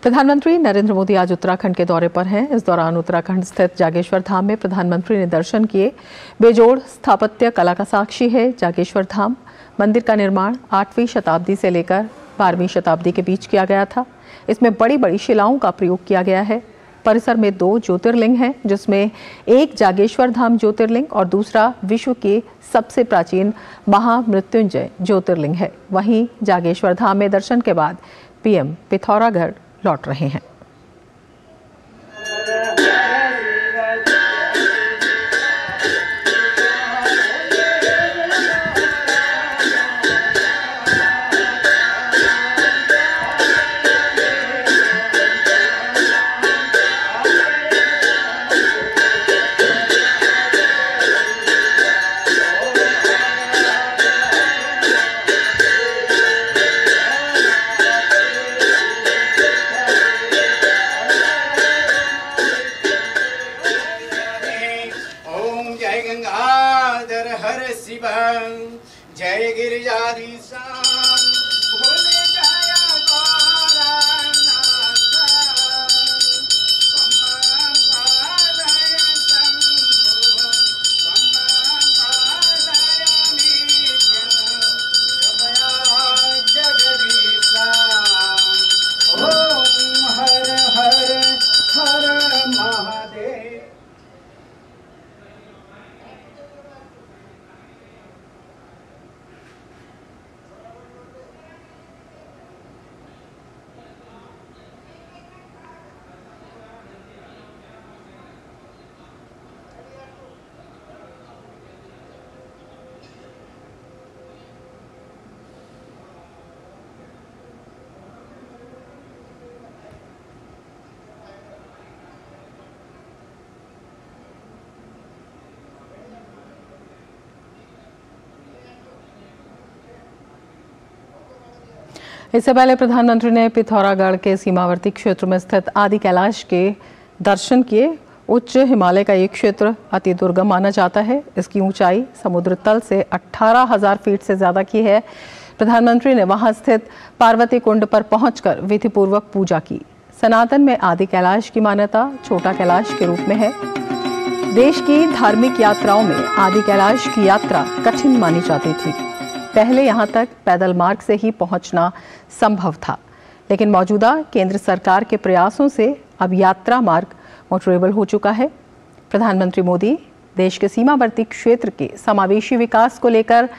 प्रधानमंत्री नरेंद्र मोदी आज उत्तराखंड के दौरे पर हैं। इस दौरान उत्तराखंड स्थित जागेश्वर धाम में प्रधानमंत्री ने दर्शन किए। बेजोड़ स्थापत्य कला का साक्षी है जागेश्वर धाम। मंदिर का निर्माण 8वीं शताब्दी से लेकर 12वीं शताब्दी के बीच किया गया था। इसमें बड़ी बड़ी शिलाओं का प्रयोग किया गया है। परिसर में 2 ज्योतिर्लिंग हैं, जिसमें एक जागेश्वर धाम ज्योतिर्लिंग और दूसरा विश्व के सबसे प्राचीन महामृत्युंजय ज्योतिर्लिंग है। वहीं जागेश्वर धाम में दर्शन के बाद पीएम पिथौरागढ़ लौट रहे हैं। जय गिरिजाधीश भोले जया ओम हर हर हर महादेव। इससे पहले प्रधानमंत्री ने पिथौरागढ़ के सीमावर्ती क्षेत्र में स्थित आदि कैलाश के दर्शन किए। उच्च हिमालय का ये क्षेत्र अति दुर्गम माना जाता है। इसकी ऊंचाई समुद्र तल से 18,000 फीट से ज्यादा की है। प्रधानमंत्री ने वहां स्थित पार्वती कुंड पर पहुंचकर विधिपूर्वक पूजा की। सनातन में आदि कैलाश की मान्यता छोटा कैलाश के रूप में है। देश की धार्मिक यात्राओं में आदि कैलाश की यात्रा कठिन मानी जाती थी। पहले यहां तक पैदल मार्ग से ही पहुंचना संभव था, लेकिन मौजूदा केंद्र सरकार के प्रयासों से अब यात्रा मार्ग मोटरेबल हो चुका है। प्रधानमंत्री मोदी देश के सीमावर्ती क्षेत्र के समावेशी विकास को लेकर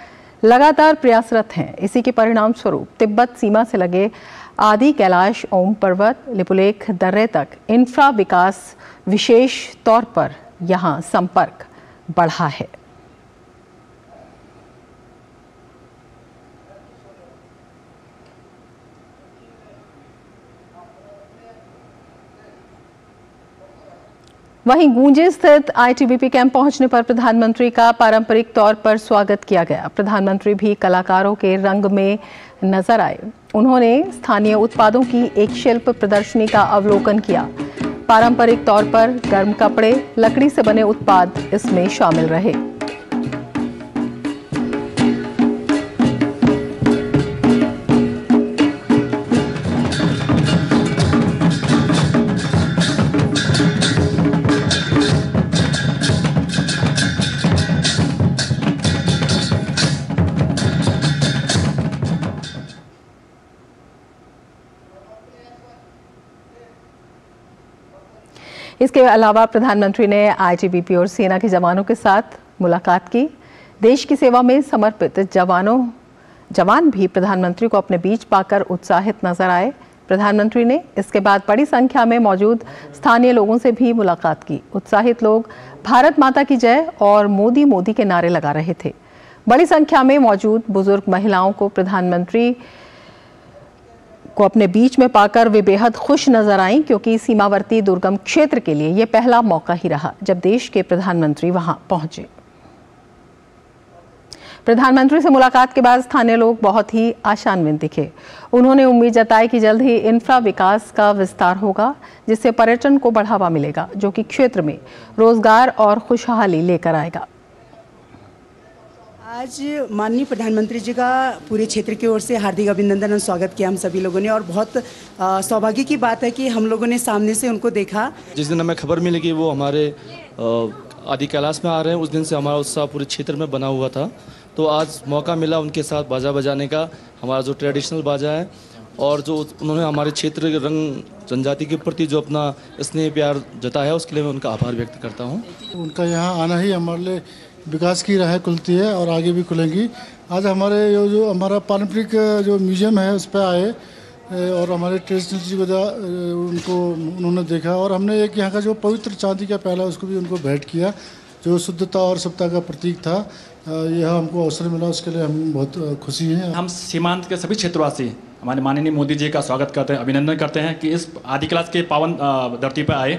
लगातार प्रयासरत हैं। इसी के परिणाम स्वरूप तिब्बत सीमा से लगे आदि कैलाश, ओम पर्वत, लिपुलेख दर्रे तक इंफ्रा विकास विशेष तौर पर यहां संपर्क बढ़ा है। वहीं गूंजे स्थित आईटीबीपी कैंप पहुंचने पर प्रधानमंत्री का पारंपरिक तौर पर स्वागत किया गया। प्रधानमंत्री भी कलाकारों के रंग में नजर आए। उन्होंने स्थानीय उत्पादों की एक शिल्प प्रदर्शनी का अवलोकन किया। पारंपरिक तौर पर गर्म कपड़े, लकड़ी से बने उत्पाद इसमें शामिल रहे। इसके अलावा प्रधानमंत्री ने आईटीबीपी और सेना के जवानों के साथ मुलाकात की। देश की सेवा में समर्पित जवान भी प्रधानमंत्री को अपने बीच पाकर उत्साहित नजर आए। प्रधानमंत्री ने इसके बाद बड़ी संख्या में मौजूद स्थानीय लोगों से भी मुलाकात की। उत्साहित लोग भारत माता की जय और मोदी मोदी के नारे लगा रहे थे। बड़ी संख्या में मौजूद बुजुर्ग महिलाओं को प्रधानमंत्री को अपने बीच में पाकर वे बेहद खुश नजर आईं, क्योंकि सीमावर्ती दुर्गम क्षेत्र के लिए यह पहला मौका ही रहा जब देश के प्रधानमंत्री वहां पहुंचे। प्रधानमंत्री से मुलाकात के बाद स्थानीय लोग बहुत ही आशान्वित दिखे। उन्होंने उम्मीद जताई कि जल्द ही इंफ्रा विकास का विस्तार होगा, जिससे पर्यटन को बढ़ावा मिलेगा, जो कि क्षेत्र में रोजगार और खुशहाली लेकर आएगा। आज माननीय प्रधानमंत्री जी का पूरे क्षेत्र की ओर से हार्दिक अभिनंदन और स्वागत किया हम सभी लोगों ने, और बहुत सौभाग्य की बात है कि हम लोगों ने सामने से उनको देखा। जिस दिन हमें खबर मिली कि वो हमारे आदि कैलाश में आ रहे हैं, उस दिन से हमारा उत्साह पूरे क्षेत्र में बना हुआ था। तो आज मौका मिला उनके साथ बाजा बजाने का, हमारा जो ट्रेडिशनल बाजा है, और जो उन्होंने हमारे क्षेत्र के रंग जनजाति के प्रति जो अपना स्नेह प्यार जताया है, उसके लिए मैं उनका आभार व्यक्त करता हूँ। उनका यहाँ आना ही हमारे लिए विकास की राह खुलती है और आगे भी खुलेंगी। आज हमारे जो हमारा पारंपरिक जो म्यूजियम है उस पर आए और हमारे ट्रेडिशनल चीज़ को उनको उन्होंने देखा, और हमने एक यहाँ का जो पवित्र चांदी का प्याला उसको भी उनको भेंट किया, जो शुद्धता और सभ्यता का प्रतीक था। यह हमको अवसर मिला, उसके लिए हम बहुत खुशी हैं। हम सीमांत के सभी क्षेत्रवासी हमारे माननीय मोदी जी का स्वागत करते हैं, अभिनंदन करते हैं कि इस आदि कैलाश के पावन धरती पर आए।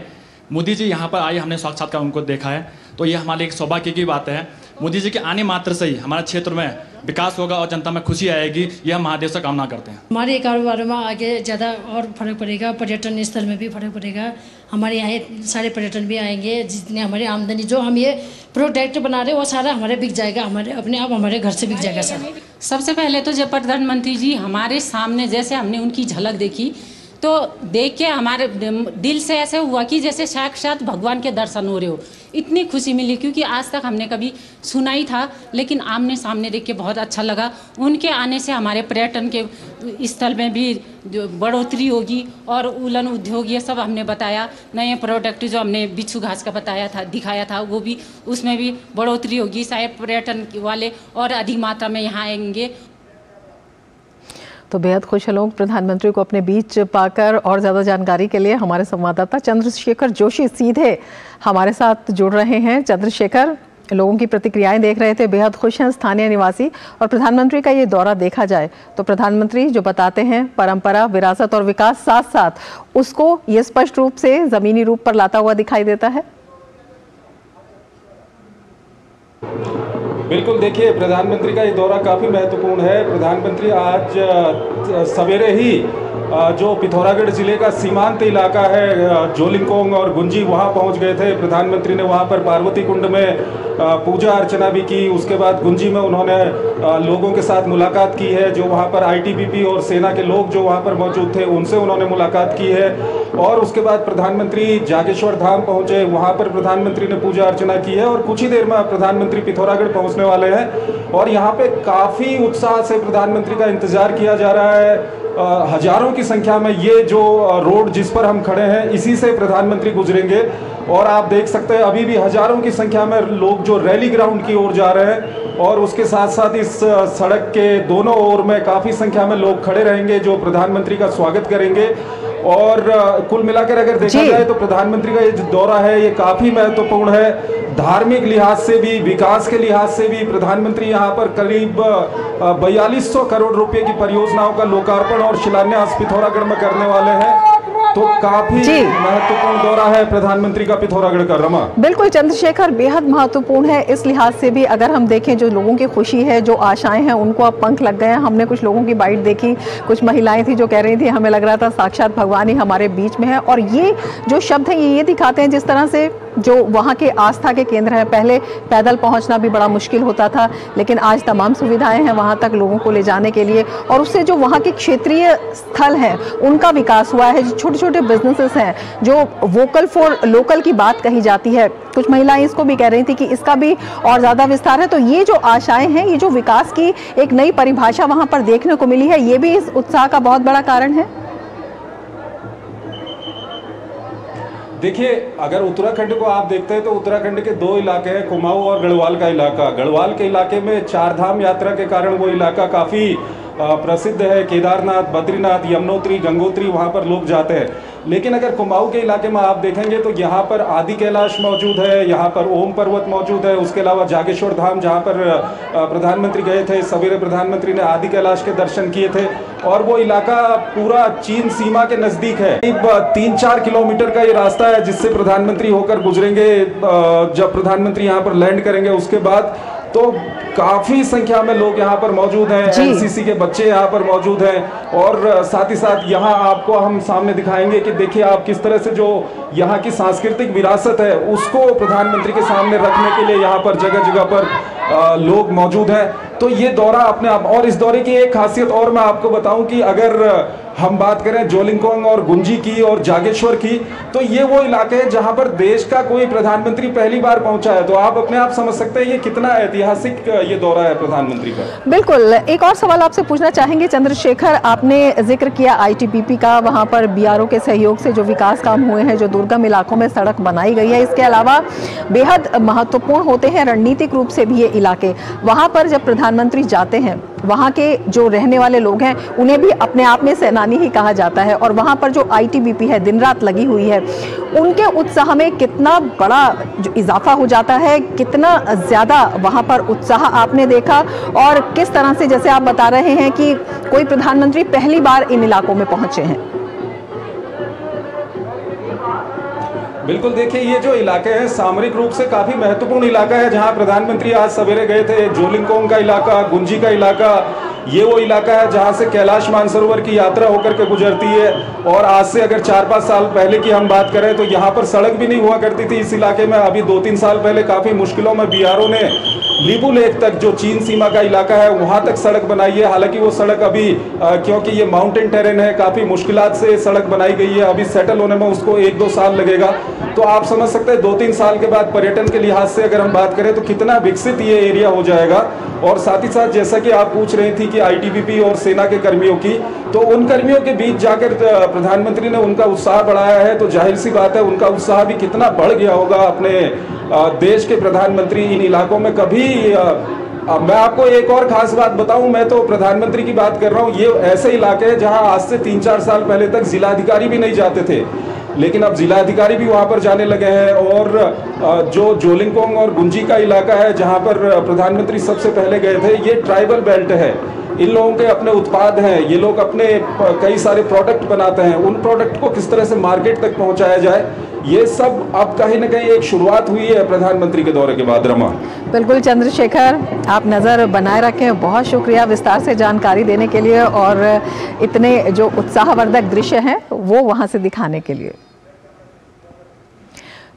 मोदी जी यहाँ पर आए, हमने साक्षात्कार उनको देखा है, तो यह हमारे एक सौभाग्य की बात है। मोदी जी के आने मात्र से ही हमारे क्षेत्र में विकास होगा और जनता में खुशी आएगी, यह महादेव से कामना करते हैं। हमारे कारोबार में आगे ज़्यादा और फर्क पड़ेगा, पर्यटन स्थल में भी फर्क पड़ेगा। हमारे यहाँ सारे पर्यटन भी आएंगे, जितने हमारी आमदनी जो हम ये प्रोडक्ट बना रहे हैं वो सारा हमारे बिक जाएगा, हमारे अपने आप हमारे घर से बिक जाएगा सर। सबसे पहले तो जब प्रधानमंत्री जी हमारे सामने, जैसे हमने उनकी झलक देखी तो देख के हमारे दिल से ऐसे हुआ कि जैसे साक्षात भगवान के दर्शन हो रहे हो। इतनी खुशी मिली क्योंकि आज तक हमने कभी सुना ही था, लेकिन आमने सामने देख के बहुत अच्छा लगा। उनके आने से हमारे पर्यटन के स्थल में भी जो बढ़ोतरी होगी, और उलन उद्योग ये सब हमने बताया। नए प्रोडक्ट जो हमने बिच्छू घास का बताया था, दिखाया था, वो भी उसमें भी बढ़ोतरी होगी। शायद पर्यटन वाले और अधिक मात्रा में यहाँ आएंगे। तो बेहद खुश हैं लोग प्रधानमंत्री को अपने बीच पाकर। और ज़्यादा जानकारी के लिए हमारे संवाददाता चंद्रशेखर जोशी सीधे हमारे साथ जुड़ रहे हैं। चंद्रशेखर, लोगों की प्रतिक्रियाएं देख रहे थे, बेहद खुश हैं स्थानीय निवासी। और प्रधानमंत्री का ये दौरा देखा जाए तो प्रधानमंत्री जो बताते हैं परंपरा, विरासत और विकास, साथ साथ उसको ये स्पष्ट रूप से ज़मीनी रूप पर लाता हुआ दिखाई देता है। बिल्कुल, देखिए प्रधानमंत्री का ये दौरा काफ़ी महत्वपूर्ण है। प्रधानमंत्री आज सवेरे ही जो पिथौरागढ़ ज़िले का सीमांत इलाका है जोलिंगकोंग और गुंजी, वहाँ पहुँच गए थे। प्रधानमंत्री ने वहाँ पर पार्वती कुंड में पूजा अर्चना भी की। उसके बाद गुंजी में उन्होंने लोगों के साथ मुलाकात की है, जो वहाँ पर आईटीबीपी और सेना के लोग जो वहाँ पर मौजूद थे उनसे उन्होंने मुलाकात की है। और उसके बाद प्रधानमंत्री जागेश्वर धाम पहुँचे, वहाँ पर प्रधानमंत्री ने पूजा अर्चना की है, और कुछ ही देर में प्रधानमंत्री पिथौरागढ़ पहुँचने वाले हैं। और यहाँ पे काफ़ी उत्साह से प्रधानमंत्री का इंतजार किया जा रहा है। हजारों की संख्या में ये जो रोड जिस पर हम खड़े हैं, इसी से प्रधानमंत्री गुजरेंगे। और आप देख सकते हैं अभी भी हजारों की संख्या में लोग जो रैली ग्राउंड की ओर जा रहे हैं, और उसके साथ साथ इस सड़क के दोनों ओर में काफ़ी संख्या में लोग खड़े रहेंगे जो प्रधानमंत्री का स्वागत करेंगे। और कुल मिलाकर अगर देखा जाए तो प्रधानमंत्री का ये जो दौरा है ये काफ़ी महत्वपूर्ण है। धार्मिक लिहाज से भी, विकास के लिहाज से भी प्रधानमंत्री यहाँ पर करीब 4200 करोड़ रुपए की परियोजनाओं का लोकार्पण और शिलान्यास पिथौरागढ़ में करने वाले हैं। तो काफी महत्वपूर्ण दौरा है प्रधानमंत्री का पिथौरागढ़ का। रमा, बिल्कुल चंद्रशेखर, बेहद महत्वपूर्ण है। इस लिहाज से भी अगर हम देखें, जो लोगों की खुशी है, जो आशाएं हैं, उनको अब पंख लग गए हैं। हमने कुछ लोगों की बाइट देखी, कुछ महिलाएं थी जो कह रही थी हमें लग रहा था साक्षात भगवान ही हमारे बीच में है। और ये जो शब्द हैं ये दिखाते हैं जिस तरह से जो वहाँ के आस्था के केंद्र हैं, पहले पैदल पहुँचना भी बड़ा मुश्किल होता था, लेकिन आज तमाम सुविधाएं हैं वहाँ तक लोगों को ले जाने के लिए। और उससे जो वहाँ के क्षेत्रीय स्थल हैं उनका विकास हुआ है। जो छोटे छोटे बिजनेसेस हैं, जो वोकल फॉर लोकल की बात कही जाती है, कुछ महिलाएं इसको भी कह रही थी कि इसका भी और ज़्यादा विस्तार है। तो ये जो आशाएं हैं, ये जो विकास की एक नई परिभाषा वहाँ पर देखने को मिली है, ये भी इस उत्साह का बहुत बड़ा कारण है। देखिए, अगर उत्तराखंड को आप देखते हैं तो उत्तराखंड के दो इलाके हैं, कुमाऊं और गढ़वाल का इलाका। गढ़वाल के इलाके में चारधाम यात्रा के कारण वो इलाका काफ़ी प्रसिद्ध है। केदारनाथ, बद्रीनाथ, यमुनोत्री, गंगोत्री, वहाँ पर लोग जाते हैं। लेकिन अगर कुमाऊं के इलाके में आप देखेंगे तो यहाँ पर आदि कैलाश मौजूद है, यहाँ पर ओम पर्वत मौजूद है। उसके अलावा जागेश्वर धाम, जहाँ पर प्रधानमंत्री गए थे, सवेरे प्रधानमंत्री ने आदि कैलाश के दर्शन किए थे। और वो इलाका पूरा चीन सीमा के नज़दीक है। 3-4 किलोमीटर का ये रास्ता है जिससे प्रधानमंत्री होकर गुजरेंगे। जब प्रधानमंत्री यहाँ पर लैंड करेंगे उसके बाद तो काफी संख्या में लोग यहाँ पर मौजूद हैं। एनसीसी के बच्चे यहाँ पर मौजूद हैं। और साथ ही साथ यहाँ आपको हम सामने दिखाएंगे कि देखिए आप किस तरह से जो यहाँ की सांस्कृतिक विरासत है उसको प्रधानमंत्री के सामने रखने के लिए यहाँ पर जगह जगह पर लोग मौजूद हैं। तो ये दौरा अपने आप, और इस दौरे की एक खासियत और मैं आपको बताऊं कि अगर हम बात करें जोलिंगकोंग और गुंजी की और जागेश्वर की, तो ये वो इलाके हैं जहां पर देश का कोई प्रधानमंत्री पहली बार पहुंचा है। तो आप अपने आप समझ सकते हैं ये कितना ऐतिहासिक ये दौरा है प्रधानमंत्री का। बिल्कुल, एक और सवाल आपसे पूछना चाहेंगे चंद्रशेखर, आपने जिक्र किया आईटीबीपी का, वहां पर बीआरओ के सहयोग से जो विकास काम हुए हैं, जो दुर्गम इलाकों में सड़क बनाई गई है, इसके अलावा बेहद महत्वपूर्ण होते हैं रणनीतिक रूप से भी ये इलाके। वहां पर जब प्रधानमंत्री जाते हैं, वहां के जो रहने वाले लोग हैं उन्हें भी अपने आप में सेनानी ही कहा जाता है, और वहां पर जो आईटीबीपी है दिन रात लगी हुई है, उनके उत्साह में कितना बड़ा जो इजाफा हो जाता है, कितना ज्यादा वहां पर उत्साह आपने देखा, और किस तरह से जैसे आप बता रहे हैं कि कोई प्रधानमंत्री पहली बार इन इलाकों में पहुंचे हैं। बिल्कुल, देखिए ये जो इलाके हैं सामरिक रूप से काफी महत्वपूर्ण इलाका है। जहां प्रधानमंत्री आज सवेरे गए थे, जोलिंगकोंग का इलाका, गुंजी का इलाका, ये वो इलाका है जहां से कैलाश मानसरोवर की यात्रा होकर के गुजरती है। और आज से अगर 4-5 साल पहले की हम बात करें तो यहाँ पर सड़क भी नहीं हुआ करती थी इस इलाके में। अभी 2-3 साल पहले काफी मुश्किलों में बीआरओ ने लीबू लेक तक, जो चीन सीमा का इलाका है, वहां तक सड़क बनाई है। हालांकि वो सड़क अभी क्योंकि ये माउंटेन टेरेन है, काफी मुश्किलात से सड़क बनाई गई है, अभी सेटल होने में उसको 1-2 साल लगेगा। तो आप समझ सकते हैं 2-3 साल के बाद पर्यटन के लिहाज से अगर हम बात करें तो कितना विकसित ये एरिया हो जाएगा। और साथ ही साथ जैसा कि आप पूछ रही थी कि आईटीबीपी और सेना के कर्मियों की, तो उन कर्मियों के बीच जाकर प्रधानमंत्री ने उनका उत्साह बढ़ाया है। तो जाहिर सी बात है उनका उत्साह भी कितना बढ़ गया होगा। अपने देश के प्रधानमंत्री इन इलाकों में कभी मैं आपको एक और खास बात बताऊं, मैं तो प्रधानमंत्री की बात कर रहा हूं, ये ऐसे इलाके हैं जहां आज से 3-4 साल पहले तक जिलाधिकारी भी नहीं जाते थे, लेकिन अब जिलाधिकारी भी वहां पर जाने लगे हैं। और जो जोलिंगकोंग और गुंजी का इलाका है जहां पर प्रधानमंत्री सबसे पहले गए थे, ये ट्राइबल बेल्ट है। इन लोगों के अपने उत्पाद हैं, ये लोग अपने कई सारे प्रोडक्ट बनाते हैं, उन प्रोडक्ट को किस तरह से मार्केट तक पहुंचाया जाए, ये सब अब कहीं ना कहीं एक शुरुआत हुई है प्रधानमंत्री के दौरे के बाद। रमा, बिल्कुल चंद्रशेखर, आप नज़र बनाए रखें। बहुत शुक्रिया विस्तार से जानकारी देने के लिए और इतने जो उत्साहवर्धक दृश्य हैं वो वहां से दिखाने के लिए।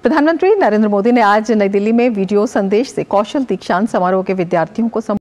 प्रधानमंत्री नरेंद्र मोदी ने आज नई दिल्ली में वीडियो संदेश से कौशल दीक्षांत समारोह के विद्यार्थियों को